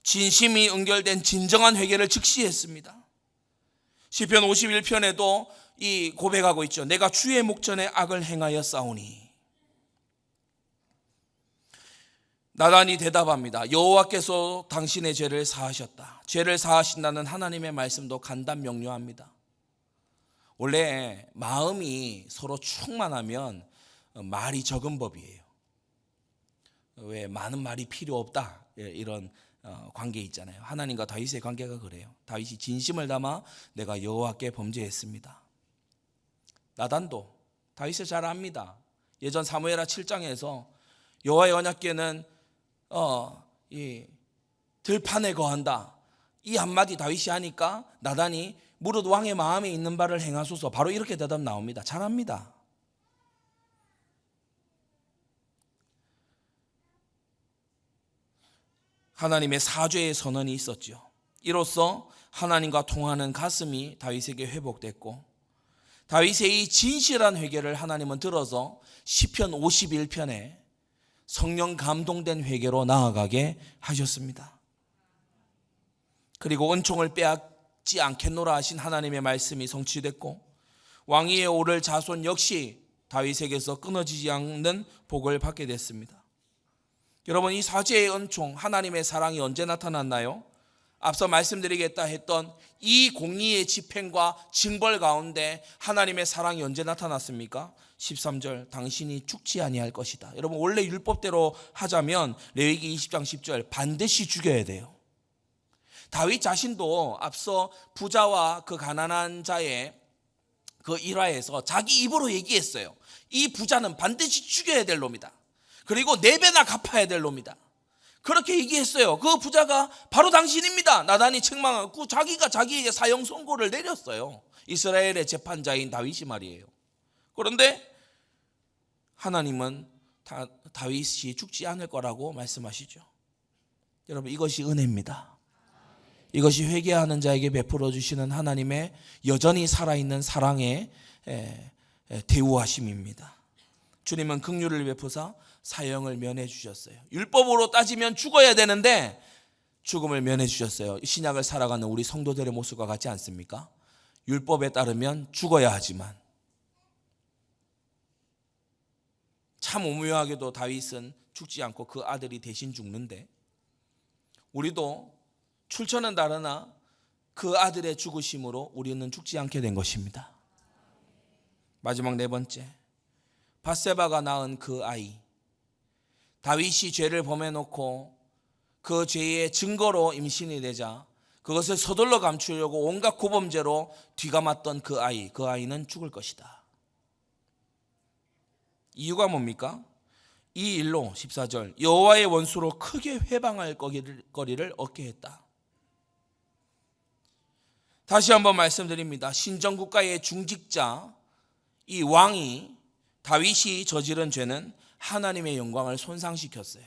진심이 연결된 진정한 회개를 즉시 했습니다. 시편 51편에도 이 고백하고 있죠. 내가 주의 목전에 악을 행하여 싸우니. 나단이 대답합니다. 여호와께서 당신의 죄를 사하셨다. 죄를 사하신다는 하나님의 말씀도 간단 명료합니다. 원래 마음이 서로 충만하면 말이 적은 법이에요. 왜 많은 말이 필요 없다 이런 관계 있잖아요. 하나님과 다윗의 관계가 그래요. 다윗이 진심을 담아 내가 여호와께 범죄했습니다. 나단도 다윗을 잘 압니다. 예전 사무엘하 7장에서 여호와의 언약궤는 이 들판에 거한다. 이 한마디 다윗이 하니까 나단이 무릇 왕의 마음에 있는 바를 행하소서, 바로 이렇게 대답 나옵니다. 잘합니다. 하나님의 사죄의 선언이 있었죠. 이로써 하나님과 통하는 가슴이 다윗에게 회복됐고, 다윗의 이 진실한 회개를 하나님은 들어서 시편 51편에 성령 감동된 회개로 나아가게 하셨습니다. 그리고 은총을 빼앗지 않겠노라 하신 하나님의 말씀이 성취됐고, 왕위에 오를 자손 역시 다윗에게서 끊어지지 않는 복을 받게 됐습니다. 여러분, 이 사죄의 은총, 하나님의 사랑이 언제 나타났나요? 앞서 말씀드리겠다 했던 이 공의의 집행과 징벌 가운데 하나님의 사랑이 언제 나타났습니까? 13절, 당신이 죽지 아니할 것이다. 여러분, 원래 율법대로 하자면 레위기 20장 10절 반드시 죽여야 돼요. 다윗 자신도 앞서 부자와 그 가난한 자의 그 일화에서 자기 입으로 얘기했어요. 이 부자는 반드시 죽여야 될 놈이다. 그리고 4배나 갚아야 될 놈이다. 그렇게 얘기했어요. 그 부자가 바로 당신입니다. 나단이 책망하고 자기가 자기에게 사형 선고를 내렸어요. 이스라엘의 재판자인 다윗이 말이에요. 그런데 하나님은 다윗이 죽지 않을 거라고 말씀하시죠. 여러분, 이것이 은혜입니다. 이것이 회개하는 자에게 베풀어 주시는 하나님의 여전히 살아있는 사랑의 대우하심입니다. 주님은 긍휼을 베푸사 사형을 면해 주셨어요. 율법으로 따지면 죽어야 되는데 죽음을 면해 주셨어요. 신약을 살아가는 우리 성도들의 모습과 같지 않습니까? 율법에 따르면 죽어야 하지만, 참 오묘하게도 다윗은 죽지 않고 그 아들이 대신 죽는데, 우리도 출처는 다르나 그 아들의 죽으심으로 우리는 죽지 않게 된 것입니다. 마지막 4번째, 밧세바가 낳은 그 아이, 다윗이 죄를 범해놓고 그 죄의 증거로 임신이 되자 그것을 서둘러 감추려고 온갖 고범죄로 뒤감았던 그 아이는 죽을 것이다. 이유가 뭡니까? 이 일로 14절, 여호와의 원수로 크게 회방할 거리를 얻게 했다. 다시 한번 말씀드립니다. 신정국가의 중직자 이 왕이, 다윗이 저지른 죄는 하나님의 영광을 손상시켰어요.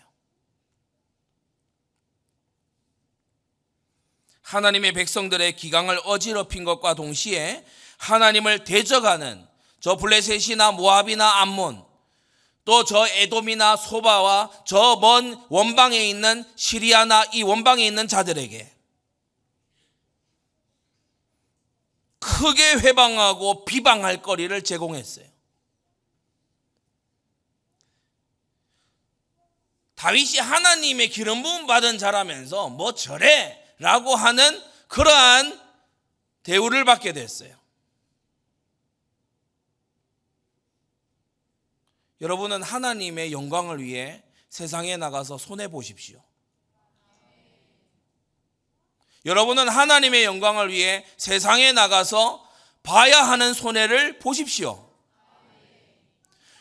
하나님의 백성들의 기강을 어지럽힌 것과 동시에 하나님을 대적하는 저 블레셋이나 모압이나 암몬, 또 저 에돔이나 소바와 저 먼 원방에 있는 시리아나 이 원방에 있는 자들에게 크게 회방하고 비방할 거리를 제공했어요. 다윗이 하나님의 기름 부음 받은 자라면서 뭐 저래 라고 하는 그러한 대우를 받게 됐어요. 여러분은 하나님의 영광을 위해 세상에 나가서 손해보십시오. 여러분은 하나님의 영광을 위해 세상에 나가서 봐야 하는 손해를 보십시오.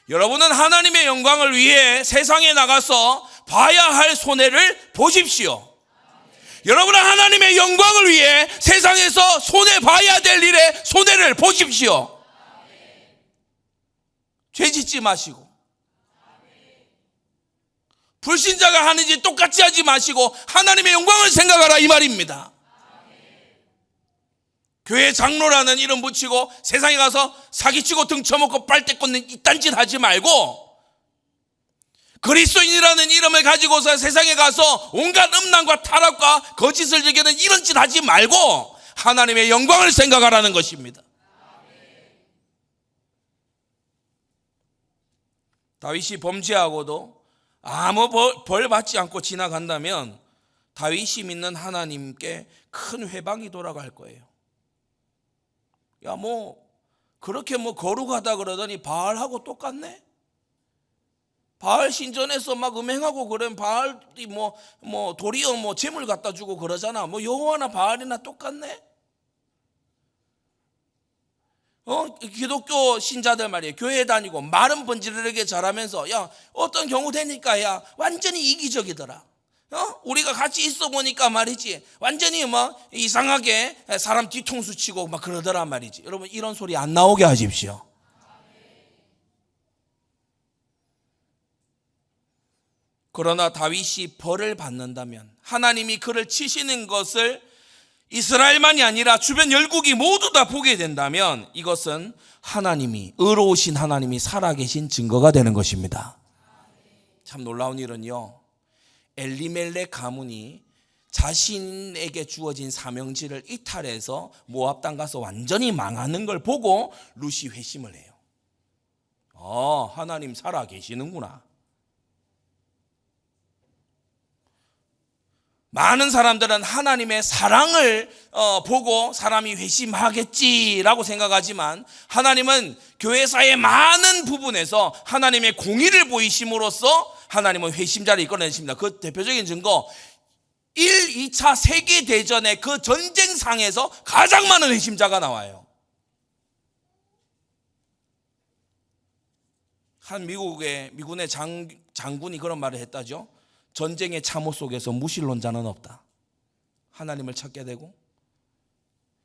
여러분은 하나님의 영광을 위해 세상에 나가서 봐야 할 손해를 보십시오. 여러분은 하나님의 영광을 위해 세상에서 손해봐야 될 일에 손해를 보십시오. 죄 짓지 마시고, 불신자가 하는 짓 똑같이 하지 마시고 하나님의 영광을 생각하라, 이 말입니다. 교회 장로라는 이름 붙이고 세상에 가서 사기치고 등쳐먹고 빨대 꽂는 이딴 짓 하지 말고, 그리스도인이라는 이름을 가지고서 세상에 가서 온갖 음란과 타락과 거짓을 즐기는 이런 짓 하지 말고 하나님의 영광을 생각하라는 것입니다. 다윗이 범죄하고도 아무 벌 받지 않고 지나간다면 다윗이 믿는 하나님께 큰 회방이 돌아갈 거예요. 야, 그렇게 거룩하다 그러더니 바알하고 똑같네? 바알 신전에서 막 음행하고 그러면 바알이 도리어 재물 갖다 주고 그러잖아. 여호와나 바알이나 똑같네. 기독교 신자들 말이에요. 교회 다니고 말은 번지르르게 잘하면서 어떤 경우 되니까 완전히 이기적이더라. 우리가 같이 있어 보니까 말이지 완전히 이상하게 사람 뒤통수 치고 막 그러더란 말이지. 여러분 이런 소리 안 나오게 하십시오. 그러나 다윗이 벌을 받는다면, 하나님이 그를 치시는 것을 이스라엘만이 아니라 주변 열국이 모두 다 보게 된다면 이것은 하나님이, 의로우신 하나님이 살아계신 증거가 되는 것입니다. 참 놀라운 일은요, 엘리멜렉 가문이 자신에게 주어진 사명지를 이탈해서 모압 땅 가서 완전히 망하는 걸 보고 룻이 회심을 해요. 하나님 살아계시는구나. 많은 사람들은 하나님의 사랑을 보고 사람이 회심하겠지라고 생각하지만, 하나님은 교회사의 많은 부분에서 하나님의 공의를 보이심으로써 하나님은 회심자를 이끌어내십니다. 그 대표적인 증거, 1, 2차 세계대전의 그 전쟁상에서 가장 많은 회심자가 나와요. 한 미군의 장군이 그런 말을 했다죠. 전쟁의 참호 속에서 무신론자는 없다. 하나님을 찾게 되고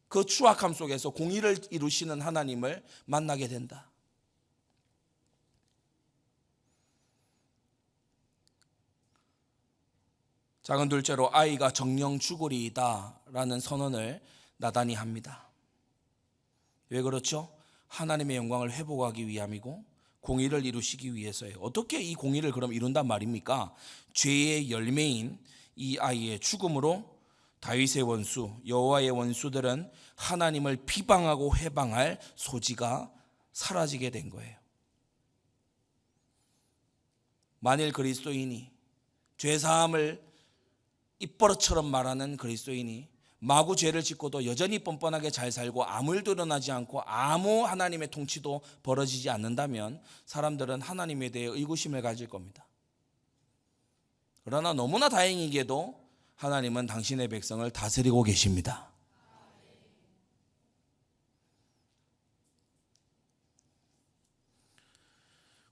그 추악함 속에서 공의를 이루시는 하나님을 만나게 된다. 작은 둘째로, 아이가 정령 죽으리이다 라는 선언을 나단이 합니다. 왜 그렇죠? 하나님의 영광을 회복하기 위함이고 공의를 이루시기 위해서예요. 어떻게 이 공의를 그럼 이룬단 말입니까? 죄의 열매인 이 아이의 죽음으로 다윗의 원수, 여호와의 원수들은 하나님을 비방하고 회방할 소지가 사라지게 된 거예요. 만일 그리스도인이, 죄사함을 입버릇처럼 말하는 그리스도인이 마구 죄를 짓고도 여전히 뻔뻔하게 잘 살고 아무 일도 일어나지 않고 아무 하나님의 통치도 벌어지지 않는다면 사람들은 하나님에 대해 의구심을 가질 겁니다. 그러나 너무나 다행이게도 하나님은 당신의 백성을 다스리고 계십니다.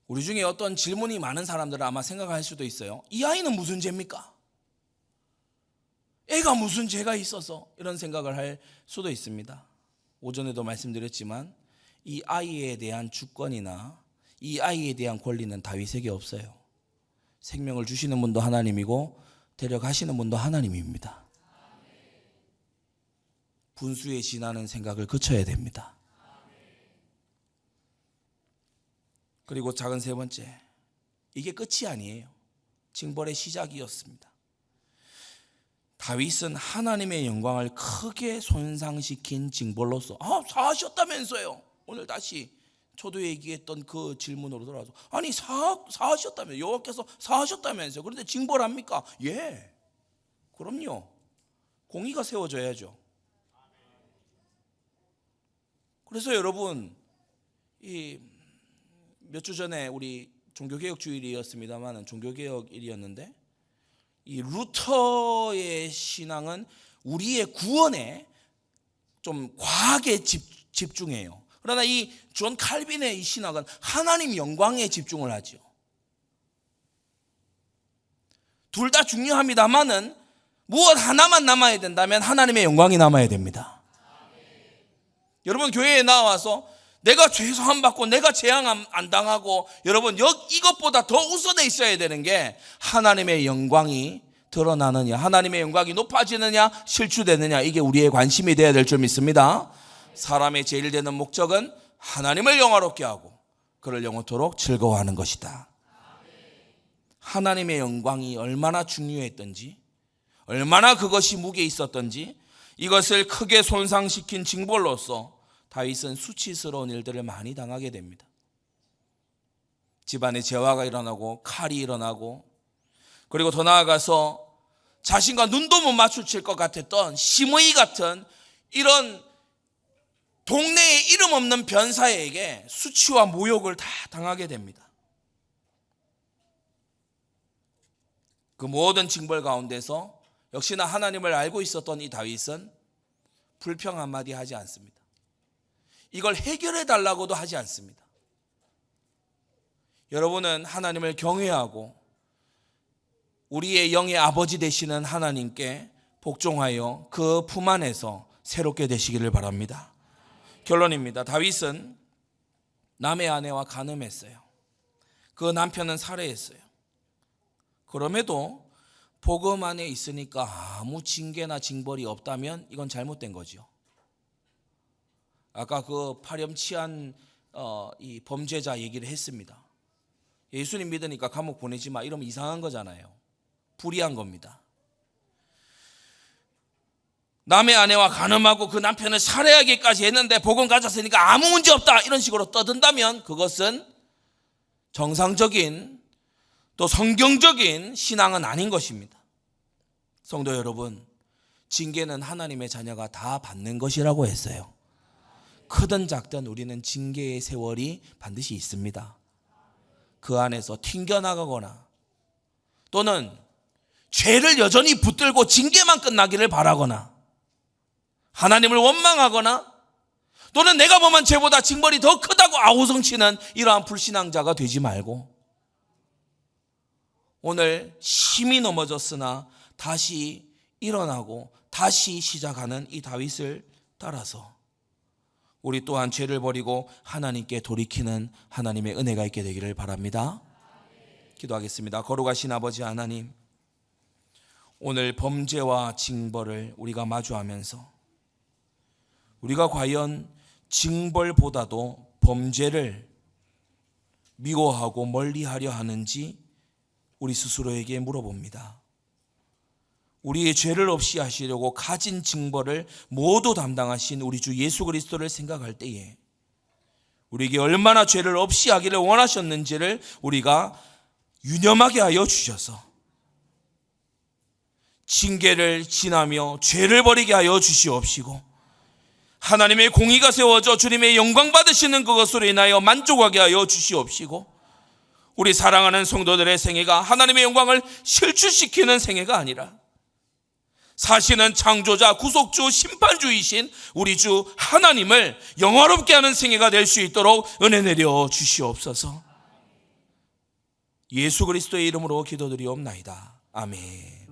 우리 중에 어떤 질문이 많은 사람들은 아마 생각할 수도 있어요. 이 아이는 무슨 죄입니까? 애가 무슨 죄가 있어서, 이런 생각을 할 수도 있습니다. 오전에도 말씀드렸지만 이 아이에 대한 주권이나 이 아이에 대한 권리는 다윗에게 없어요. 생명을 주시는 분도 하나님이고 데려가시는 분도 하나님입니다. 분수에 지나는 생각을 그쳐야 됩니다. 그리고 작은 세 번째, 이게 끝이 아니에요. 징벌의 시작이었습니다. 다윗은 하나님의 영광을 크게 손상시킨 징벌로서, 사하셨다면서요. 오늘 다시 저도 얘기했던 그 질문으로 돌아와서, 아니 사하셨다면, 여호와께서 사하셨다면서요. 그런데 징벌합니까? 예, 그럼요. 공의가 세워져야죠. 그래서 여러분, 몇 주 전에 우리 종교개혁 주일이었습니다만, 종교개혁일이었는데, 이 루터의 신앙은 우리의 구원에 좀 과하게 집중해요. 그러나 이 존 칼빈의 이 신학은 하나님 영광에 집중을 하죠. 둘 다 중요합니다만은 무엇 하나만 남아야 된다면 하나님의 영광이 남아야 됩니다. 여러분, 교회에 나와서 내가 죄사함 받고 내가 재앙 안 당하고, 여러분 이것보다 더 우선에 있어야 되는 게 하나님의 영광이 드러나느냐, 하나님의 영광이 높아지느냐 실추되느냐, 이게 우리의 관심이 되어야 될 줄 믿습니다. 사람의 제일 되는 목적은 하나님을 영화롭게 하고 그를 영원토록 즐거워하는 것이다. 하나님의 영광이 얼마나 중요했던지, 얼마나 그것이 무게 있었던지, 이것을 크게 손상시킨 징벌로서 다윗은 수치스러운 일들을 많이 당하게 됩니다. 집안에 재화가 일어나고 칼이 일어나고, 그리고 더 나아가서 자신과 눈도 못 마주칠 것 같았던 심의 같은 이런 동네에 이름 없는 변사에게 수치와 모욕을 다 당하게 됩니다. 그 모든 징벌 가운데서 역시나 하나님을 알고 있었던 이 다윗은 불평 한마디 하지 않습니다. 이걸 해결해 달라고도 하지 않습니다. 여러분은 하나님을 경외하고 우리의 영의 아버지 되시는 하나님께 복종하여 그 품 안에서 새롭게 되시기를 바랍니다. 결론입니다. 다윗은 남의 아내와 간음했어요. 그 남편은 살해했어요. 그럼에도 복음 안에 있으니까 아무 징계나 징벌이 없다면 이건 잘못된 거죠. 아까 그 파렴치한 이 범죄자 얘기를 했습니다. 예수님 믿으니까 감옥 보내지 마 이러면 이상한 거잖아요. 불의한 겁니다. 남의 아내와 간음하고 그 남편을 살해하기까지 했는데 복음 가졌으니까 아무 문제 없다 이런 식으로 떠든다면 그것은 정상적인 또 성경적인 신앙은 아닌 것입니다. 성도 여러분, 징계는 하나님의 자녀가 다 받는 것이라고 했어요. 크든 작든 우리는 징계의 세월이 반드시 있습니다. 그 안에서 튕겨나가거나 또는 죄를 여전히 붙들고 징계만 끝나기를 바라거나 하나님을 원망하거나 또는 내가 범한 죄보다 징벌이 더 크다고 아우성치는 이러한 불신앙자가 되지 말고 오늘 심히 넘어졌으나 다시 일어나고 다시 시작하는 이 다윗을 따라서 우리 또한 죄를 버리고 하나님께 돌이키는 하나님의 은혜가 있게 되기를 바랍니다. 기도하겠습니다. 거룩하신 아버지 하나님, 오늘 범죄와 징벌을 우리가 마주하면서 우리가 과연 징벌보다도 범죄를 미워하고 멀리하려 하는지 우리 스스로에게 물어봅니다. 우리의 죄를 없이 하시려고 가진 징벌을 모두 담당하신 우리 주 예수 그리스도를 생각할 때에 우리에게 얼마나 죄를 없이 하기를 원하셨는지를 우리가 유념하게 하여 주셔서 징계를 지나며 죄를 버리게 하여 주시옵시고 하나님의 공의가 세워져 주님의 영광 받으시는 그것으로 인하여 만족하게 하여 주시옵시고 우리 사랑하는 성도들의 생애가 하나님의 영광을 실추시키는 생애가 아니라 사시는 창조자, 구속주, 심판주이신 우리 주 하나님을 영화롭게 하는 생애가 될 수 있도록 은혜 내려 주시옵소서. 예수 그리스도의 이름으로 기도드리옵나이다. 아멘.